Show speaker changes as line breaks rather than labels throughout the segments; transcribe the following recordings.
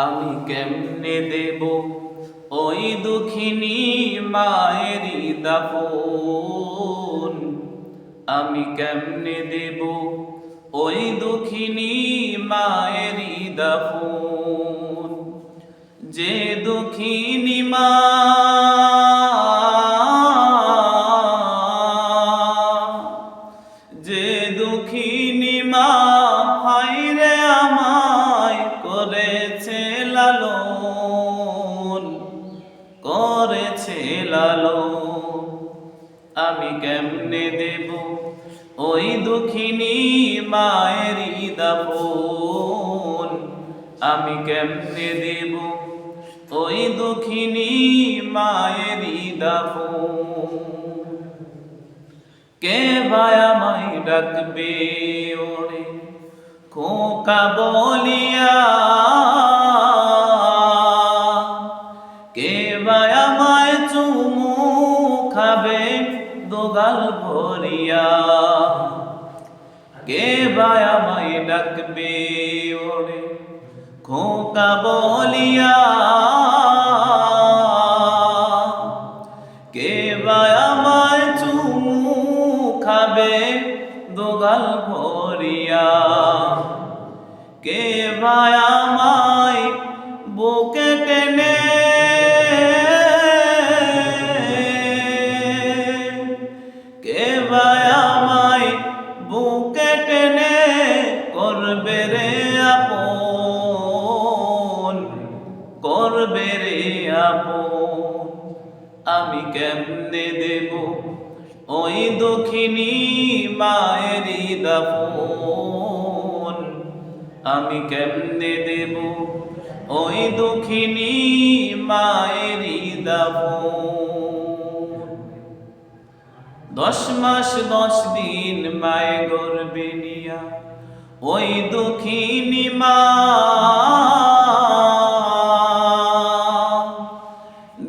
আমি কেমনে দেব ওই দুঃখিনী মায়েরই দাফন? আমি কেমনে দেব ওই দুঃখিনী মায়েরই দাফন? যে দুঃখিনী মা যে দুঃখিনী মা হায়রে আমায় করেছে লালন, করেছে লালন। আমি কেমনে দেব ওই দুঃখিনী মায়েরই দাফন? আমি কেমনে দেব ওই দুঃখিনী মায়েরই দাফন? কে ভাই আমায় ডাকবে ওরে খোকা বলিয়া? কে ভাই আমায় চুমু খাবে দোগাল ভরিয়া? কে ভাই আমায় ডাকবে ওরে খোকা বলিয়া? কে ভাই আমায় চুমু খাবে দোগাল ভরিয়া? কে ভাই আমায় বুকে টেনে কে ভাই আমায় বুকে টেনে করবে রে আপন, করবে রে আপন? আমি কেমনে দেব ওই দুঃখিনী মায়েরই দাফন? আমি কেমনে দেব ওই দুঃখিনী মায়েরই দাফন? 10 মাস 10 দিন মায়ে গর্ভে নিয়া ওই দুঃখিনী মা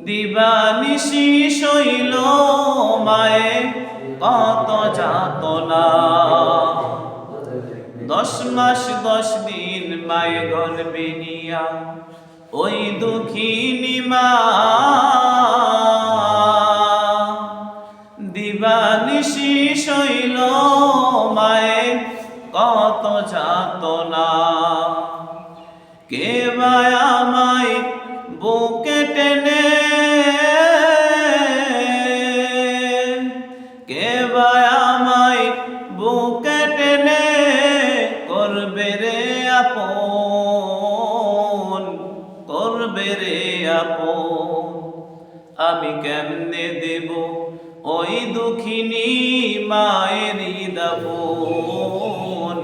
দিবানিশি শৈল মায়ে কত যাতনা। 10 মাস 10 দিন মায়ে গর্ভে নিয়া ওই দুঃখিনী মা দিবানিশি শৈল মায়ে কত যাতনা। কে ভাই আমায় বুকে টেনে কে ভাই আমায় বুকে টেনে করবে রে আপন, করবে রে আপন? আমি কেমনে দেব ওই দুঃখিনী মায়েরই দাফন?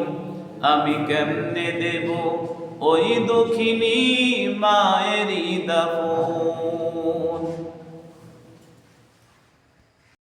আমি কেমনে দেব ওই দুঃখিনী মায়েরই দাফন?